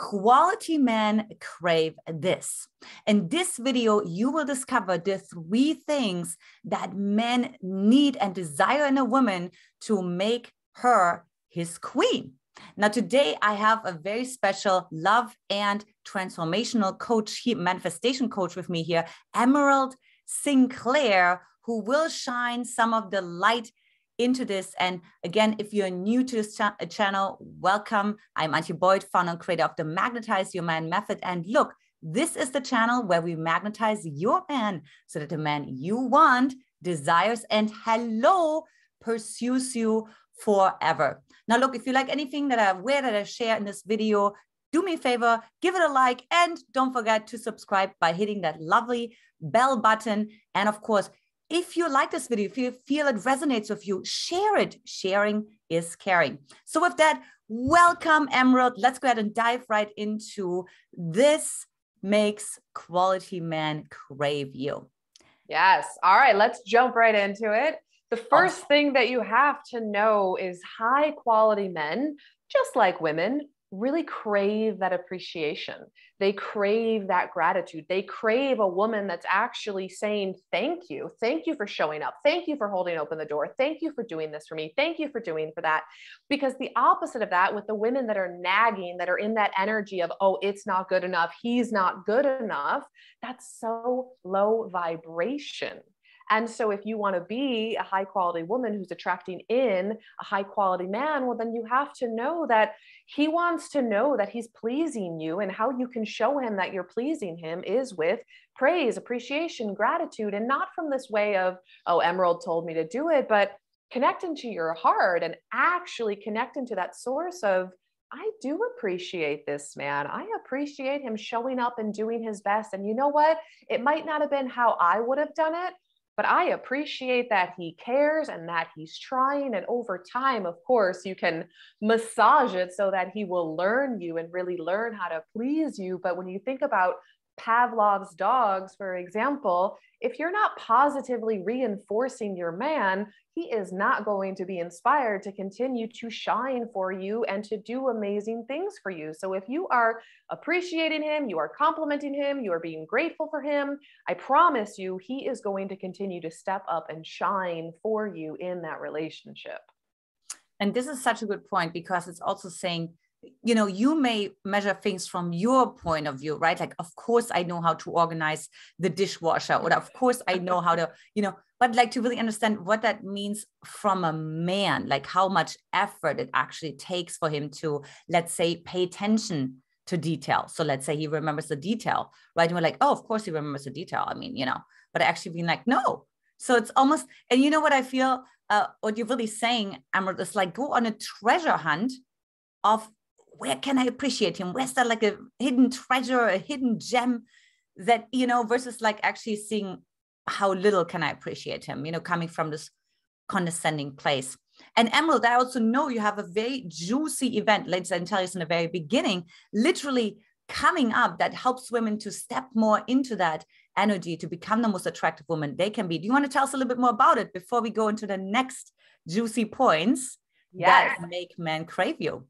Quality men crave this. In this video, you will discover the 3 things that men need and desire in a woman to make her his queen. Now, today I have a very special love and transformational coach, manifestation coach with me here, Emerald Sinclair, who will shine some of the light into this. And again, if you're new to this channel, welcome. I'm Antje Boyd, founder and creator of the Magnetize Your Man Method. And look, this is the channel where we magnetize your man so that the man you want, desires, and pursues you forever. Now, look, if you like anything that I wear, that I share in this video, do me a favor, give it a like, and don't forget to subscribe by hitting that lovely bell button. And of course, if you like this video, if you feel it resonates with you, share it. Sharing is caring. So with that, welcome, Emerald. Let's go ahead and dive right into this makes quality men crave you. Yes. All right, let's jump right into it. The first thing that you have to know is high quality men, just like women, really crave that appreciation. They crave that gratitude. They crave a woman that's actually saying, thank you. Thank you for showing up. Thank you for holding open the door. Thank you for doing this for me. Thank you for doing for that. Because the opposite of that, with the women that are nagging, that are in that energy of, oh, it's not good enough, he's not good enough, that's so low vibration. And so if you want to be a high quality woman who's attracting in a high quality man, well, then you have to know that he wants to know that he's pleasing you, and how you can show him that you're pleasing him is with praise, appreciation, gratitude, and not from this way of, oh, Emerald told me to do it, but connecting to your heart and actually connecting to that source of, I do appreciate this man. I appreciate him showing up and doing his best. And you know what? It might not have been how I would have done it, but I appreciate that he cares and that he's trying. And over time, of course, you can massage it so that he will learn you and really learn how to please you. But when you think about Pavlov's dogs, for example, if you're not positively reinforcing your man, he is not going to be inspired to continue to shine for you and to do amazing things for you. So if you are appreciating him, you are complimenting him, you are being grateful for him, I promise you, he is going to continue to step up and shine for you in that relationship. And this is such a good point, because it's also saying, you know, you may measure things from your point of view, right? Like, of course, I know how to organize the dishwasher, or of course, I know how to, you know, but like to really understand what that means from a man, like how much effort it actually takes for him to, let's say, pay attention to detail. So let's say he remembers the detail, right? And we're like, oh, of course he remembers the detail. I mean, you know, but actually being like, no. So it's almost, and you know what I feel, what you're really saying, Emerald, is like, go on a treasure hunt of, where can I appreciate him? Where's there like a hidden treasure, a hidden gem that, you know, versus like actually seeing how little can I appreciate him, you know, coming from this condescending place. And Emerald, I also know you have a very juicy event, let's tell you in the very beginning, literally coming up, that helps women to step more into that energy to become the most attractive woman they can be. Do you want to tell us a little bit more about it before we go into the next juicy points that make men crave you?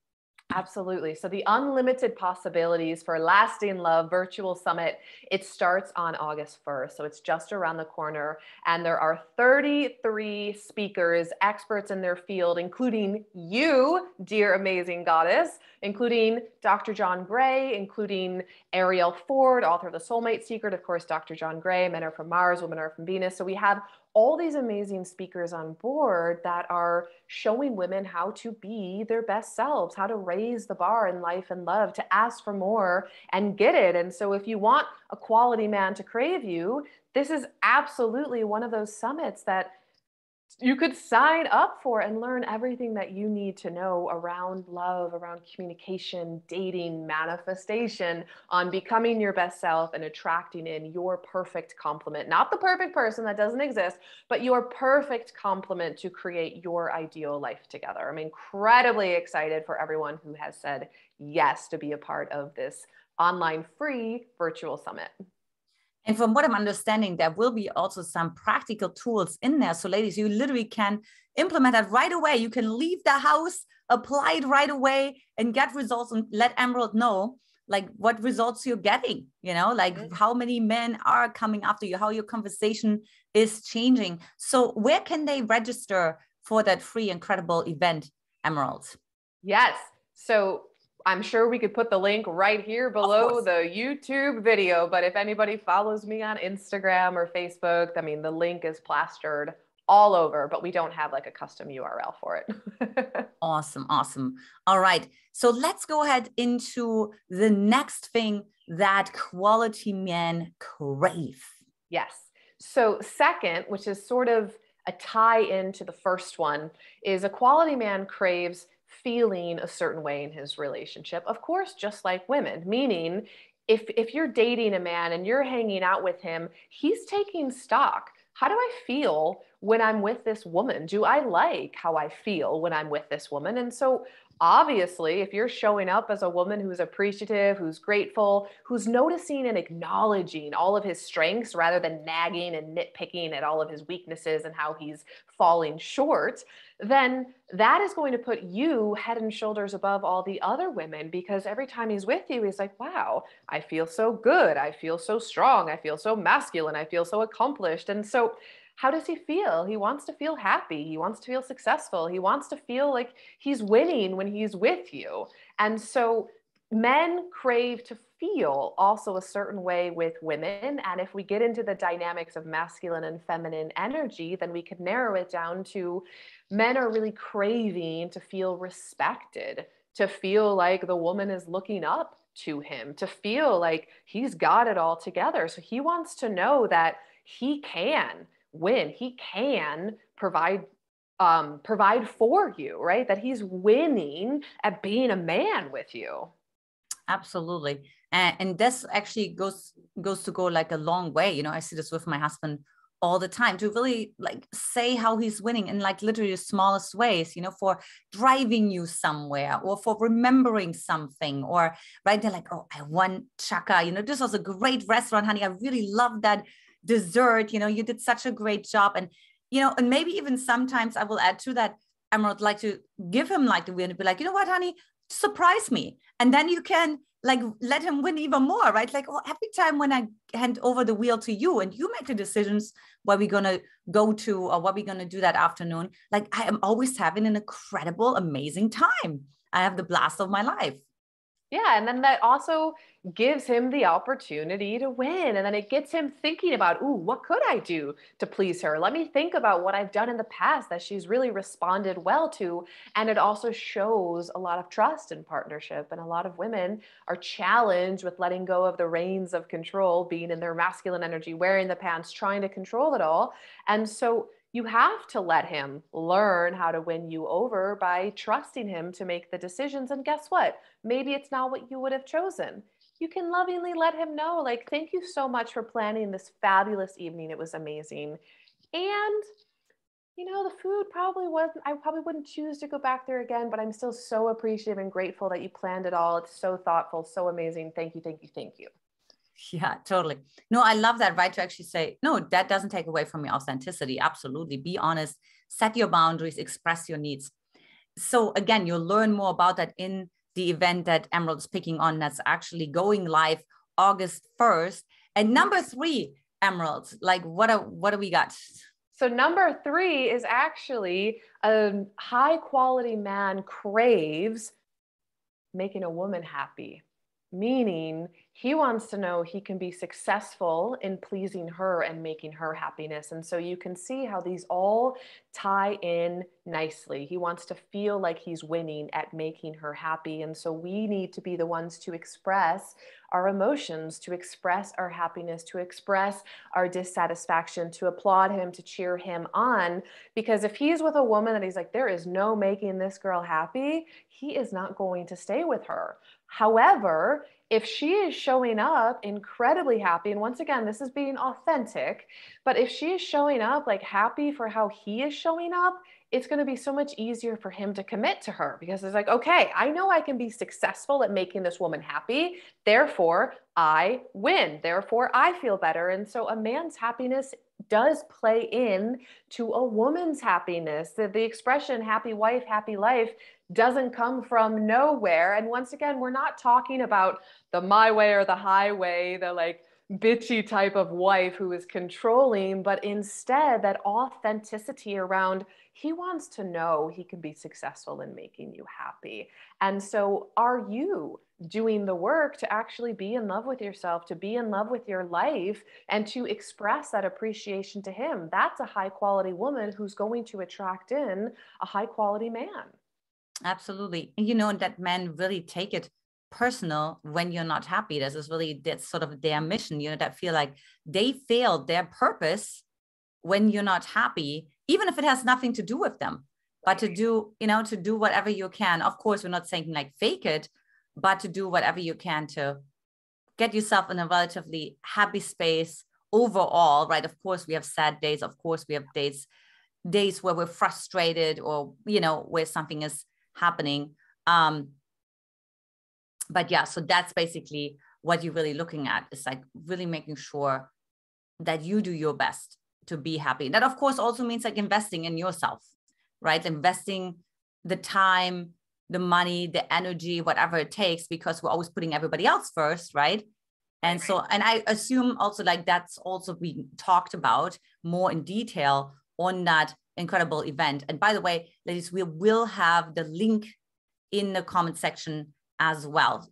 Absolutely. So the Unlimited Possibilities for Lasting Love Virtual Summit, it starts on August 1st. So it's just around the corner. And there are 33 speakers, experts in their field, including you, dear amazing goddess, including Dr. John Gray, including Ariel Ford, author of The Soulmate Secret, of course, Dr. John Gray, Men Are From Mars, Women Are From Venus. So we have all these amazing speakers on board that are showing women how to be their best selves, how to raise the bar in life and love, to ask for more and get it. And so if you want a quality man to crave you, this is absolutely one of those summits that you could sign up for and learn everything that you need to know around love, around communication, dating, manifestation, on becoming your best self and attracting in your perfect complement. Not the perfect person, that doesn't exist, but your perfect complement to create your ideal life together. I'm incredibly excited for everyone who has said yes to be a part of this online free virtual summit. And from what I'm understanding, there will be also some practical tools in there. So ladies, you literally can implement that right away. You can leave the house, apply it right away and get results, and let Emerald know like what results you're getting, you know, like how many men are coming after you, how your conversation is changing. So where can they register for that free incredible event, Emerald? Yes. So I'm sure we could put the link right here below the YouTube video, but if anybody follows me on Instagram or Facebook, I mean, the link is plastered all over, but we don't have like a custom URL for it. Awesome. Awesome. All right. So let's go ahead into the next thing that quality men crave. Yes. So second, which is sort of a tie into the first one, is a quality man craves feeling a certain way in his relationship. Of course, just like women, meaning if you're dating a man and you're hanging out with him, he's taking stock. How do I feel when I'm with this woman? Do I like how I feel when I'm with this woman? And so obviously, if you're showing up as a woman who's appreciative, who's grateful, who's noticing and acknowledging all of his strengths rather than nagging and nitpicking at all of his weaknesses and how he's falling short, then that is going to put you head and shoulders above all the other women, because every time he's with you, he's like, wow, I feel so good. I feel so strong. I feel so masculine. I feel so accomplished. And so how does he feel? He wants to feel happy. He wants to feel successful. He wants to feel like he's winning when he's with you. And so men crave to feel also a certain way with women. And if we get into the dynamics of masculine and feminine energy, then we could narrow it down to men are really craving to feel respected, to feel like the woman is looking up to him, to feel like he's got it all together. So he wants to know that he can win, he can provide for you, right? That he's winning at being a man with you. Absolutely. And this actually goes to go like a long way. You know, I see this with my husband all the time, to really like say how he's winning in like literally the smallest ways, you know, for driving you somewhere or for remembering something, or right, they're like, oh, I won Chaka, you know, this was a great restaurant, honey. I really love that dessert. You know, you did such a great job. And, you know, and maybe even sometimes I will add to that, Emerald, like to give him like the win and be like, you know what, honey, surprise me. And then you can like let him win even more, right? Like, oh, every time when I hand over the wheel to you and you make the decisions where we're going to go to or what we're going to do that afternoon, like I am always having an incredible, amazing time. I have the blast of my life. Yeah, and then that also gives him the opportunity to win. And then it gets him thinking about, ooh, what could I do to please her? Let me think about what I've done in the past that she's really responded well to. And it also shows a lot of trust in partnership. And a lot of women are challenged with letting go of the reins of control, being in their masculine energy, wearing the pants, trying to control it all. And so you have to let him learn how to win you over by trusting him to make the decisions. And guess what? Maybe it's not what you would have chosen. You can lovingly let him know, like, thank you so much for planning this fabulous evening. It was amazing. And, you know, the food probably wasn't, I probably wouldn't choose to go back there again, but I'm still so appreciative and grateful that you planned it all. It's so thoughtful, so amazing. Thank you, thank you, thank you. Yeah, totally. No, I love that, right? To actually say, no, that doesn't take away from your authenticity. Absolutely. Be honest, set your boundaries, express your needs. So again, you'll learn more about that in the event that Emerald is picking on. That's actually going live August 1st. And number 3, Emerald, like what do we got? So number 3 is actually a high quality man craves making a woman happy. Meaning he wants to know he can be successful in pleasing her and making her happiness. And so you can see how these all tie in nicely. He wants to feel like he's winning at making her happy. And so we need to be the ones to express our emotions, to express our happiness, to express our dissatisfaction, to applaud him, to cheer him on. Because if he's with a woman that he's like, there is no making this girl happy, he is not going to stay with her. However, if she is showing up incredibly happy, and once again, this is being authentic, but if she is showing up like happy for how he is showing up, it's going to be so much easier for him to commit to her, because it's like, okay, I know I can be successful at making this woman happy. Therefore, I win. Therefore, I feel better. And so a man's happiness does play in to a woman's happiness. The expression happy wife, happy life doesn't come from nowhere. And once again, we're not talking about the my way or the highway, the like bitchy type of wife who is controlling, but instead that authenticity around he wants to know he can be successful in making you happy. And so are you doing the work to actually be in love with yourself, to be in love with your life, and to express that appreciation to him? That's a high quality woman who's going to attract in a high quality man. Absolutely. And you know, that men really take it personal when you're not happy. That's sort of their mission, you know, that feel like they failed their purpose when you're not happy, even if it has nothing to do with them, but to do, you know, to do whatever you can. Of course, we're not saying like fake it, but to do whatever you can to get yourself in a relatively happy space overall, right? Of course, we have sad days. Of course, we have days where we're frustrated or, you know, where something is happening. But yeah, so that's basically what you're really looking at, is like really making sure that you do your best to be happy. And that of course also means like investing in yourself, right? Investing the time, the money, the energy, whatever it takes, because we're always putting everybody else first, right? And so, and I assume also like that's also being talked about more in detail on that incredible event. And by the way, ladies, we will have the link in the comment section as well.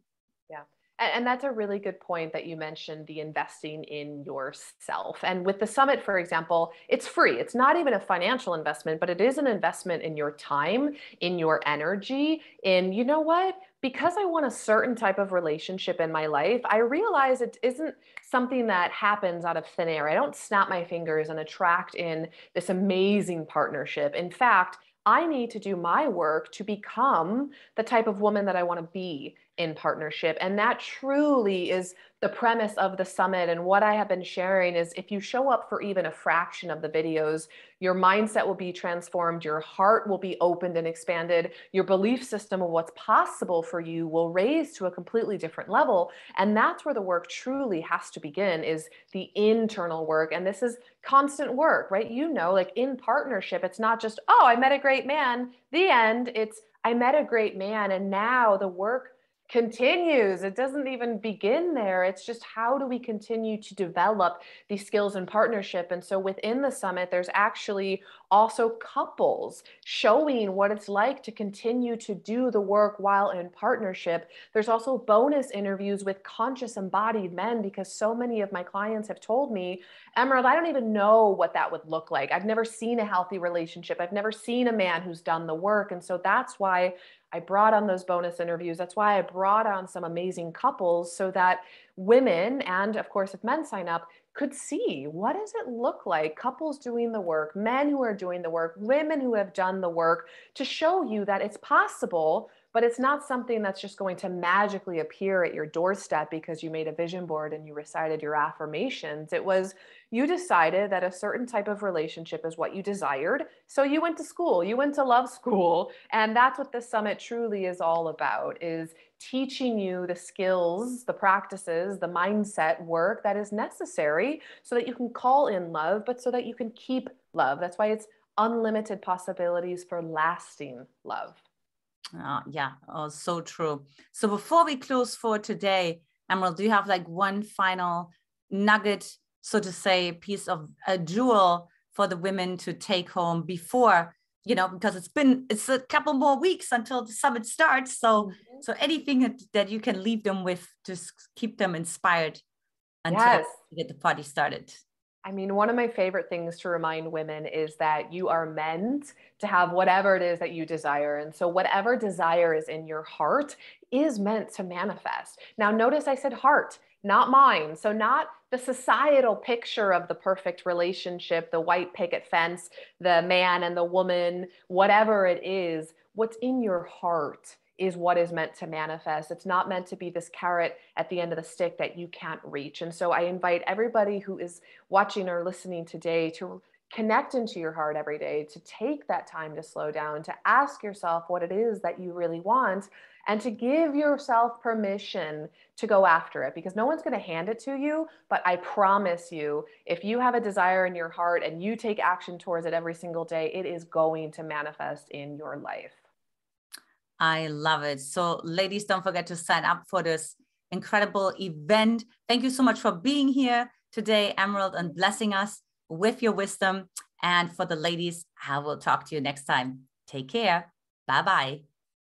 Yeah. And that's a really good point that you mentioned, the investing in yourself. And with the summit, for example, it's free. It's not even a financial investment, but it is an investment in your time, in your energy, in, you know what? Because I want a certain type of relationship in my life, I realize it isn't something that happens out of thin air. I don't snap my fingers and attract in this amazing partnership. In fact, I need to do my work to become the type of woman that I want to be in partnership. And that truly is the premise of the summit. And what I have been sharing is if you show up for even a fraction of the videos, your mindset will be transformed, your heart will be opened and expanded, your belief system of what's possible for you will raise to a completely different level. And that's where the work truly has to begin, is the internal work. And this is constant work, right? You know, like in partnership, it's not just, oh, I met a great man, the end. It's, I met a great man, and now the work continues. It doesn't even begin there. It's just, how do we continue to develop these skills in partnership? And so within the summit, there's actually also couples showing what it's like to continue to do the work while in partnership. There's also bonus interviews with conscious embodied men, because so many of my clients have told me, Emerald, I don't even know what that would look like. I've never seen a healthy relationship. I've never seen a man who's done the work. And so that's why I brought on those bonus interviews. That's why I brought on some amazing couples, so that women, and of course, if men sign up, could see, what does it look like? Couples doing the work, men who are doing the work, women who have done the work, to show you that it's possible, but it's not something that's just going to magically appear at your doorstep because you made a vision board and you recited your affirmations. It was, you decided that a certain type of relationship is what you desired. So you went to school, you went to love school. And that's what this summit truly is all about, is teaching you the skills, the practices, the mindset work that is necessary so that you can call in love, but so that you can keep love. That's why it's unlimited possibilities for lasting love. Yeah, oh, so true. So before we close for today, Emerald, do you have like one final nugget, so to say, piece of a jewel for the women to take home before, you know, because it's a couple more weeks until the summit starts. So, so anything that you can leave them with to keep them inspired until you get the party started. I mean, one of my favorite things to remind women is that you are meant to have whatever it is that you desire. And so whatever desire is in your heart is meant to manifest. Now, notice I said heart, not mind. So not the societal picture of the perfect relationship, the white picket fence, the man and the woman, whatever it is, what's in your heart is what is meant to manifest. It's not meant to be this carrot at the end of the stick that you can't reach. And so I invite everybody who is watching or listening today to connect into your heart every day, to take that time to slow down, to ask yourself what it is that you really want, and to give yourself permission to go after it, because no one's going to hand it to you. But I promise you, if you have a desire in your heart and you take action towards it every single day, it is going to manifest in your life. I love it. So ladies, don't forget to sign up for this incredible event. Thank you so much for being here today, Emerald, and blessing us with your wisdom. And for the ladies, I will talk to you next time. Take care. Bye-bye.